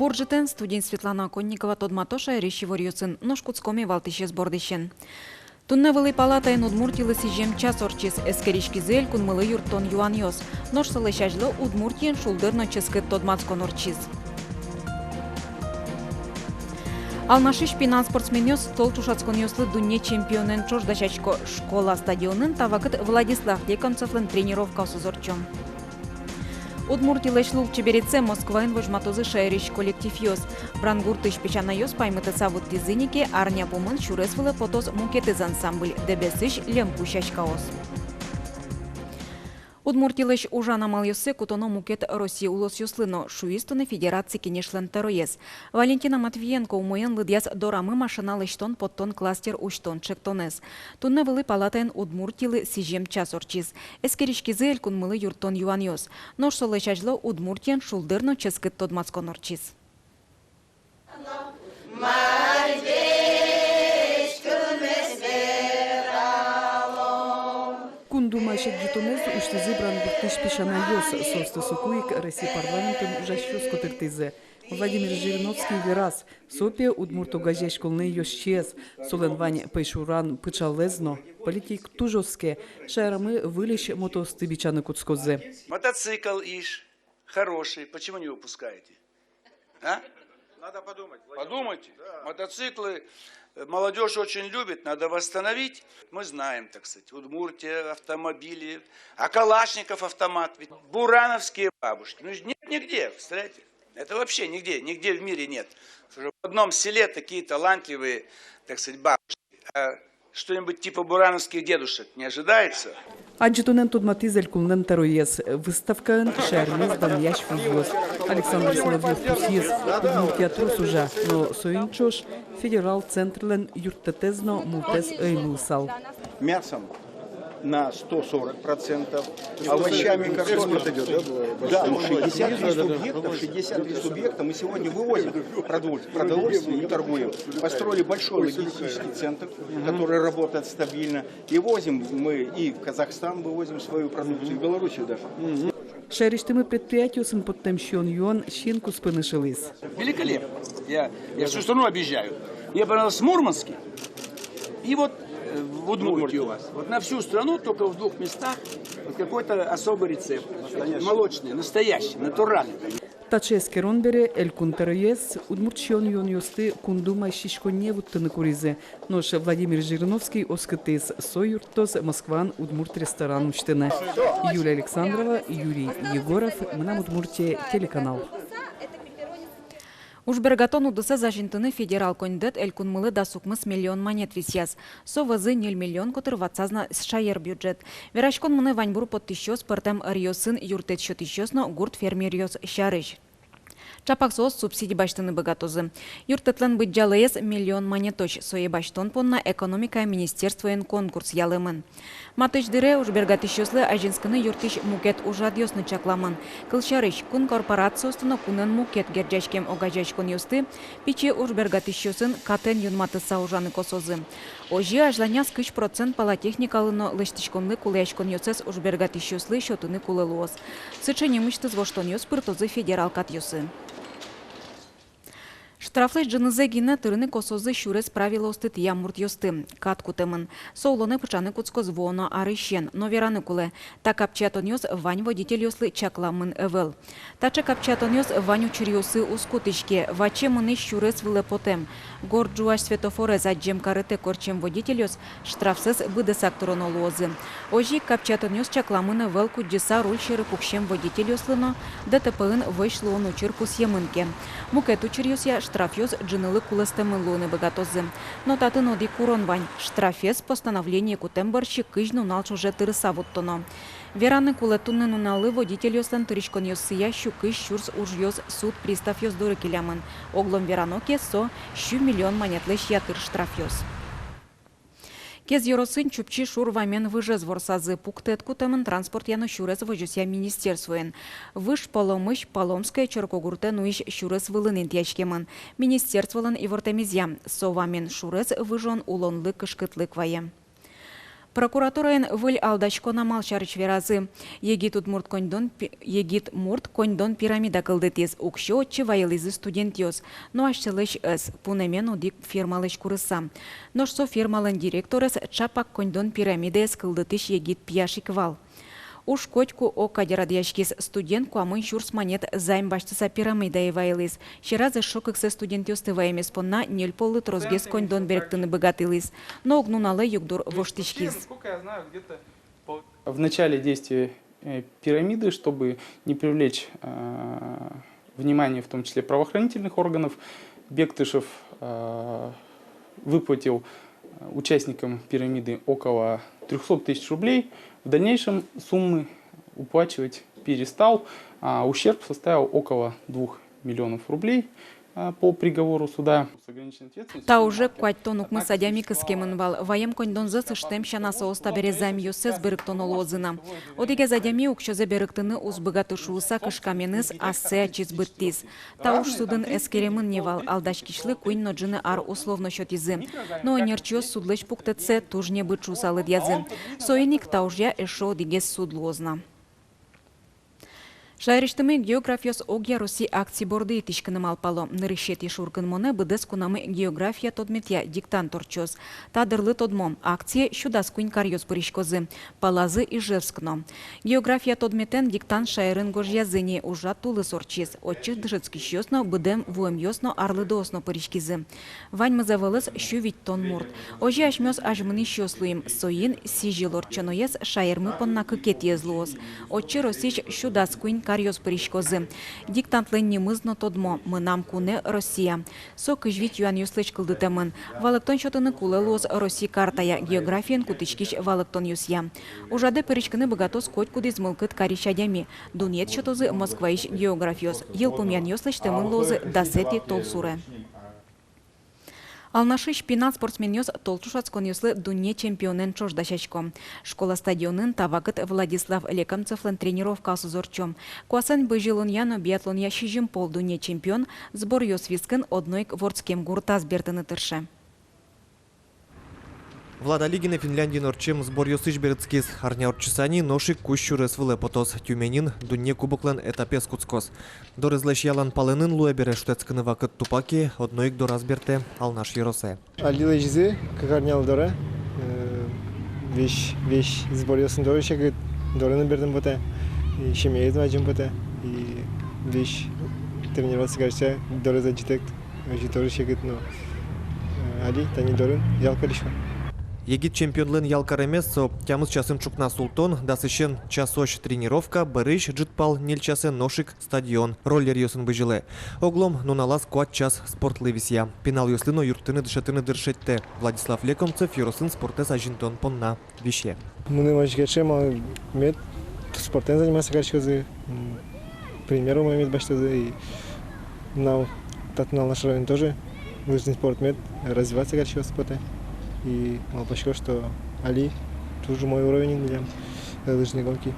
Боржитен студент Светлана Конникова тодматоша рещевор юцин ношкутскоми валтище сбордищен. Тунневылый палатайын Удмуртилы сижем час орчис эскеришки зель кунмылы юрттон юан йос. Ношсылы шажлы Удмуртиен шулдырно ческыт тодмацкон орчиз. Алмашиш пинан спортсмен йос стол чушацкон йослы дунне чемпионен чождашачко школа стадионын тавакыт Владислав Деконцевлын тренировка осузорчом. Удмуртилыш лул чебереце Москваин вожматозы шайриш коллектив йос. Брангуртыш печана йос паймыты савут тизыники арня пумын шуресвылы потоз мукетыз ансамбль дебесыш лемпущачкаос. Удмуртилыш ужан амал йосы кутоно мукет Россия улос йослыно шуистоны федерации кенешлен тароез. Валентина Матвиенко умоен лыдяс дорамы машиналыштон подтон кластер уштон чектонез. Тунне вылы палатайын Удмуртилы сижем час орчиз. Эскеришкизы эль кунмылы юртон юан йос. Ношсолы чажлы Удмуртиян шулдырно ческыт тодмацкон орчиз. Кундумашек житонез уштизы брангуртыш пешана йос состы сукуик Россия парламентын ужащус котыртызы. Владимир Жириновский вираз. Сопе удмурту газеш колны йосчез. Соленвань пейшуран пычалезно. Политик тужоске. Шайрамы вылещ мотосты бичаны куцкозы. Мотоцикл иш хороший. Почему не выпускаете? А? Надо подумать. Подумайте. Да. Мотоциклы молодежь очень любит, надо восстановить. Мы знаем, так сказать, Удмуртия, автомобили, а Калашников автомат, ведь бурановские бабушки. Ну, нет нигде, представляете? Это вообще нигде в мире нет. В одном селе такие талантливые, так сказать, бабушки. А что-нибудь типа бурановских дедушек не ожидается? Аджитонен тодматизель кулнен тароез. Выставка шарнез даньяш фузлос. Александр Соловьев тусиз. Удмуртия трус уже, но соинчош федерал центрлен юртетезно мултез эймусал. Мясом на 140%, овощами картошкой. Да, 63 субъекта мы сегодня вывозим продовольствие и торгуем. Построили большой логистический центр, который работает стабильно. И возим мы и в Казахстан вывозим свою продукцию, и в Белоруссию даже. Шайриштымы предприятию сын подтемщен юан щенку спынышылыз. Великолепно. Я всю страну объезжаю. Мне понравился Мурманский. И вот в Удмуртии у вас. Вот на всю страну только в 2 местах вот какой-то особый рецепт. Молочный, настоящий, натуральный. Тачески ронбере эль кунтероез удмуртщен юан йосты кундума шишконе вуттыны куризе. Нош Владимир Жириновский оскытыз союртоз Москван удмурт ресторан учтыны. Юлия Александрова, Юрий Егоров, Мнам Удмуртия, телеканал. Ужбергатон удыса зажинтыны федерал кондет эль кунмылы да сукмыс миллион монет висяз. Совазы 0 миллион котыр ватсазна шайер бюджет. Верашкон мыны ваньбур подтыщос пыртем риосын юртет счетыщосно гурт фермерьос шарыш. Чапаксос субсидий баштыны богатозы. Юртетлен быть жалеес миллион монеточ. Сое баштон понна экономика министерствоен конкурс ялымын. Матыч дыре ужбергатыщослы ажинскыны юртыш мукет ужадьосны чакламын. Кылшарыш кун корпорациостыны кунын мукет герджачкем огажачкон юсты, пичи ужбергатыщосын катен юнматы саужаны косозы. Ожи ажланяс 3% палатехникалыно лыштычконлы кулячкон йосес ужбергатыщослы счетыны кулылуос. Сычыне мычтыз воштон йос пыртозы федерал кат йосы. Штрафлыш джынызы гина тырыны косозы шурес правила остыт ямурт йосты. Кат кутымын. Соулоны пычаны куцко звоно арыщен, но вераны куле. Та капчатон йос вань водитель йослы чакламын эвел. Тача капчатон йос вань учирьосы ускутышке. Ваче мыны шурес выле потем. Горджуаш светофоре заджем карыте корчем водитель йос штрафсыз быдыс актороно лозы. Ожи капчатон йос чакламын эвел куджиса руль шеры пукшем водитель йослыно ДТП-ын вышло он учир кусьемынке. Мукет учирьос я штрафёс джинылы кулестемы луны богатозы. Но татын оди куронвань. Штрафес постановление кутембарщик кыжну налчу же тырыса вуттоно. Вераны кулетунны нуналы водитель ёслен тырышкон ёсыя щукыш щурс ужьёс суд пристав ёс дуры келямын. Оглом вераноке со 1 миллион монетлыш ятыр штрафёс. Кез йоросын чупчи шурвамен выжез ворсазы пуктет кутемын транспорт яны шурез выжуся министерствуен. Выш поломыш поломская черкогурте нуиш шурез вылынын тячкемын. Министерстволын ивортемизя. Совамен шурез выжон улонлы кышкытлык вае. Прокуратурайын выл алдачко намал шарыч веразы. Егит мурт коньдон пирамида кылды тез. Укшо отчы вайылызы студент йоз. Но ашчылыш ыс. Пунемен одик фирмалыш курыса. Ношсо фирмалын директорыс чапак коньдон пирамида эс кылды тыш егит пияшик вал. Уж котьку о кадерадьяшкис студент куамын шурс монет займ баштыса пирамида и вайлыз. Щеразы шокыксы студент юстываемес понна нель полы трозгес коньдон беректыны богатылыз. Но огнуналы югдур воштичкиз. Насколько я знаю, где-то в начале действия пирамиды, чтобы не привлечь внимание, в том числе правоохранительных органов, Бектышев выплатил участникам пирамиды около 300 тысяч рублей. В дальнейшем суммы уплачивать перестал, а ущерб составил около 2 миллионов рублей по приговору суда. Та уже куать тонук мы садями кыскемын вал. Ваем коньдон зысыштем шанаса оста березам юсес беріктону лозына. Одиге задями укшозе беріктыны узбыгатышуыса кышкаменыз ассе ачиз быттиз. Та уж судын эскеремын невал. Алдашкишлы куин ноджины ар условно счетизы. Но нерчиос судлыш пуктетсе тужне бычусалы дязы. Соиник та уж я эшо одигес суд лозна. Шайриштымы географияс огья Руси акции борды итишканым алпало. Нырышет ешуркын моне быдес кунамы география тодметья диктант орчоз. Тадырлы тодмон акция щудас куин карьоз пыришкозы. Палазы Ижевскно. География тодметен диктант шайрын гожьязыне ужат тулы сорчиз. Отчых дышецки щёсно быдем вуем ёсно арлы доосно пыришкизы. Вань мазавылыз щу вить тон мурт. Ожи ашмёс ажмыны щёслуим. Соин сижил орчаноес шайрмы понна кыкет езлуоз. Отчы росич щудас куин карьоз пыришкозы. Диктантлы немызно тодмо. Мынам куне Россия. Сок жвить юан юслыч кылдытымын. Валыктон шотыны кулелоз Россия картая. Географиян кутычкич валыктон юсья. Ужаде пыришкыны богатос коть кудиз мылкыт каришадями. Дунет шотозы Москваиш географиос. Елпумян юслыч тымын лозы дасети толсуре. Алнаши шпинат спортсмен йос толчушацкон йослы дуне чемпионен чождашачко. Школа стадионын тавакыт Владислав Лекомцевлен тренировка сузорчом. Куасан быжилон яно биатлон ящижим пол дуне чемпион сбор йосвискын однойк вордскем гуртаз бертыны тырше. Влада Лигина Финляндия орчем сбор йосыш берецкис. Арня орчисани ношик кущурес выле потос. Тюменин дуне кубоклен этапес куцкос. Дорызлеш ялан паленын луэбере штецкыны вакыт тупаки однойк дораз берте алнаш еросе. Алила жизе, как арнял дора. Вещь сбор йосын дора шагыт. Дораны бердым боте. И шемеет ваджим боте. И вещь тренироваться кажется дора заджитект. Дора шагыт, но али тани дорын ялка лишва. Егит чемпионлын ялкар эмес, со тямыз часын чукна султон, дасышен часош тренировка, барыш джитпал нель часын ношик стадион, роллер йосын быжилы. Оглом нуналас куат час спортлы висья. Пенал йослыно юртыны дышатыны дыршетте. Владислав Лекомцев юросын спортес ажинтон понна вище. Мы мальчики мед спортом заниматься кажется. Примером мы мед баштазы и нам татнал наш район тоже лыжный спорт мед развиваться кажется спорта. И мало пошло, что Али тоже мой уровень для лыжной гонки.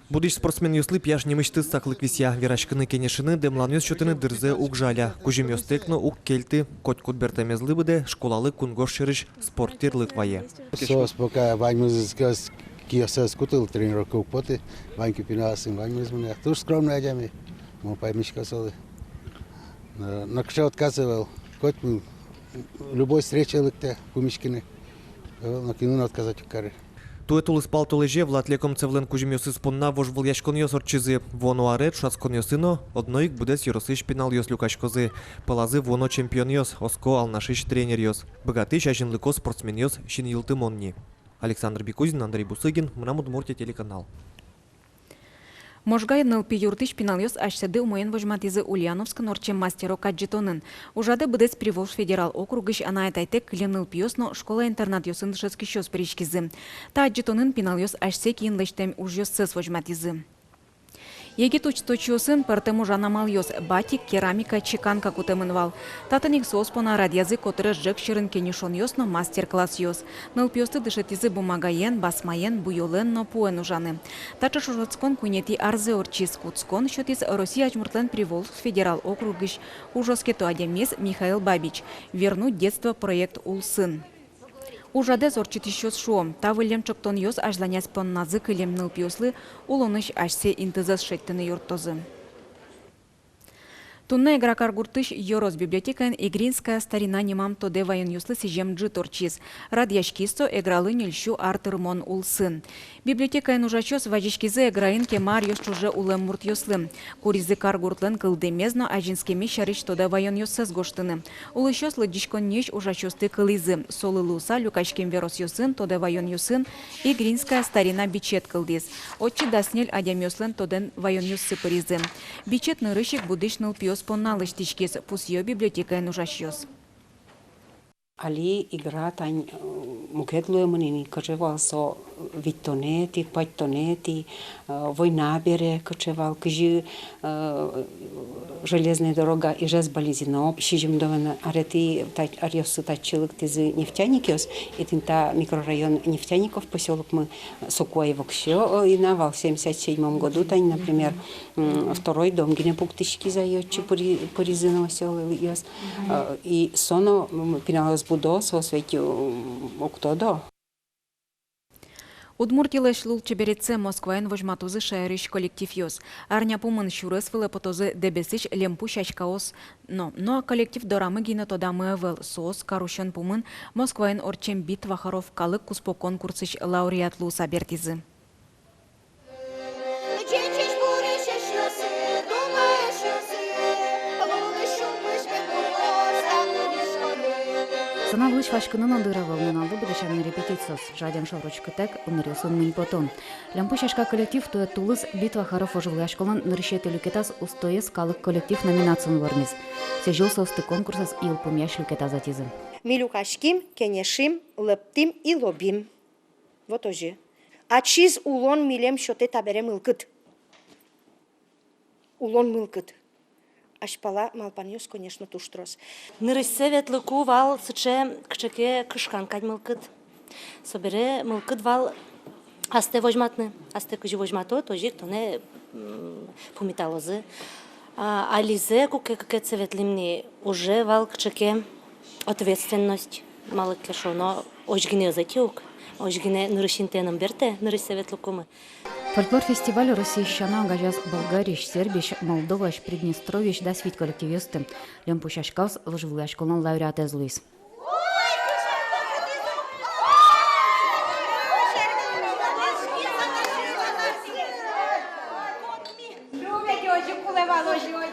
Будущий спортсмен юслы пьяш немышты саклык висья. Верашкыны кенешыны демланёс счетыны дырзе ук жаля. Кужим ёстекно ук кельты, коть кут бертемезлы быде, школалы кунгош шырыш спорттир лытвае. Сос пока ваньмыз киоса скутыл тренировку поты, ваньки пинасым ваньмыз мне. Тоже скромно одями, мы поймишка солы. Но кто отказывал, коть был. Любой встрече лыкте кумичкины, накину на отказать в каре. Туэтул испал толеже Влад Лекомцевлен кужим йосы спонна вожвыл яшкон йос орчизы. Воно арет шацкон йосыно, одноик будес йоросыш пенал йос люкашкозы. Палазы воно чемпион йос, оско алнашиш тренер йос. Богатый шашин лыко спортсмен йос шин йылты монни. Александр Бекузин, Андрей Бусыгин, Мрамуд Муртия телеканал. Можгай нылпи юртыш пиналёс ашсады умоен вожматизы Ульяновск норчем мастеро каджитонын. Ужады быдес Приволж федерал округыш анайтайтек кленылпиёсно школа-интернат ёсын дышецки щёс перечкизы. Та аджитонын пиналёс ашсе киин лештем уж ёссыз вожматизы. Егит учточусын партему жанамал йос батик, керамика, чеканка кутемынвал. Татаник соспона радязы который жек шырын кенешон йосно мастер-класс йос. Нылпиосты дышетизы бумагаен, басмаен, буйолен, но пуэн ужаны. Тача шужоцкон кунети арзе орчиз куцкон счетиз Россия Ачмуртлен Приволжск федерал округыш. Ужоскето адемес Михаил Бабич. Вернуть детство проект Улсын. Ужаде зорчит еще шо. Та вылем чоктон йос аж занясь пон назык илем ныл пьослы, улоныш ашсе интезас шеттыны юртозы. Тунна игра каргуртыш Йорос библиотекаен игринская старина немам тоде вайон юслы сижем джиторчиз. Радьяшкисто игралы нельщу артырмон улсын. Библиотекаен ужачос вajishкизе играин кемар йос чуже улем мурт юслым. Куризы каргуртлен кылдемезно ажинскеми шарыч тоде вайон юссыз гоштыны. Улышос лыдишкон неш ужачосты кылизы. Солы луса люкачкем верос юсын тоде вайон юсын игринская старина бичет кылдиз. Отчи даснель адям юслен тоден вайон юссы паризы. Бичет нырышик будышныл пьос понналыш тишкес пусьё библиотека нужащёс. Али игра тань мукедлуе мунини кочевал со виттонети, паттонети, война бере кочевал, кижи железная дорога и жез бализино, шижим довена арети ариосу тачилык тизы нефтяникиос, и тинта микрорайон нефтяников, поселок мы Сокуаево кшё, и навал в 77 году, тань, например, второй дом, гине пуктышки заётчи поризиного села и соно пиналось будо со светью октодо. Удмуртилеш лул чебереце Москваен вожматузы шайрыш коллектив йос. Арня пумын шурес потозы дебесич лемпу шачкаос. Но коллектив дорамы гина тодамы вел сос карушен пумын Москваен орчем бит вахаров калык куспо конкурсыч лауреат лу сабертизы. Санавлыш вашкынын андыравал налды будущан репетициос. Жаден шорочка так унырёсын мин потом. Лямпу шашка коллектив туя тулыс битва харов оживлая школан нырышет люкетас устоес калык коллектив номинацион вармиз. Сежил состы конкурсас ил помяш люкета затизы. Милюкашким, кенешим, лептим и лобим. Вот уже. А чиз улон милем шоте таберем ылкыт. Улон мылкыт. Ашпала малпаньос, конечно, туштрос. Нырыsse ветлыку вал сыче кчеке кышкан кать мылкыт. Собере мылкыт вал асте вожматны. Асте кыжи вожмато, тоже тоне пумиталозы. Ализе куке цветлимни уже вал кчеке ответственность малык кешо, но ожгине затюк, ожгине нырышинтеном берте, нырыsse ветлыкумы. Фольклор-фестиваль российщана ангажас Болгариш, Сербиш, Молдоваш, Приднестрович да свит коллективисты. Лемпу шашкаус оживлая школан лауреат Эзлуис.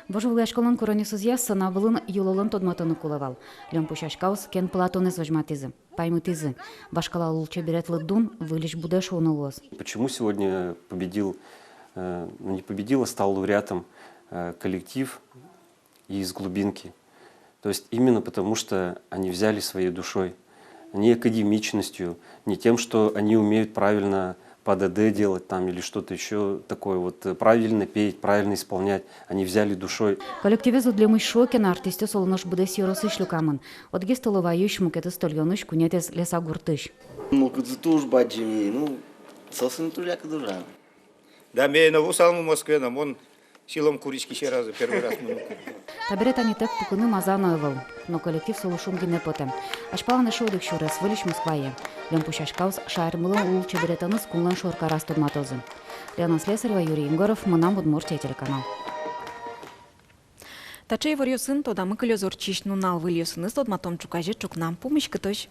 Воживлая школан коронисузья санавылын юлолын тодмотону кулавал. Лемпу шашкаус кен платонез вожматизы. Паймытизы. Башкала лулча берет лыдун, вылиш будеш унулос. Почему сегодня победил, не победил, а стал лауреатом коллектив из глубинки? То есть именно потому, что они взяли своей душой, не академичностью, не тем, что они умеют правильно ПДД делать там или что-то еще такое, вот правильно петь, правильно исполнять. Они взяли душой. Коллективизу для мышоки на артисте солонош буде сиросы шлюкамын. От гестолова ющ мукеты стольоныш кунетес леса гуртыш. Мукеты туж баджими, ну, сосын туляка дужан. Да, мне нову салму в Москве, нам он силом курички еще раза, первый раз мы. Таберет они так пукуны мазаноевал, но коллектив солушум гинепоте. Ашпаланы шодык шурес вылиш Москвае. Лемпу шашкаус шайрмылын улча беретаныз кулан шорка растут матозы. Лена Слесарева, Юрий Ингоров, Манам Удмуртия телеканал. Тачей варьосын тодамы кылёзор чишну нал выльёсыныз тодматом чукаже чукнам помощь кытош.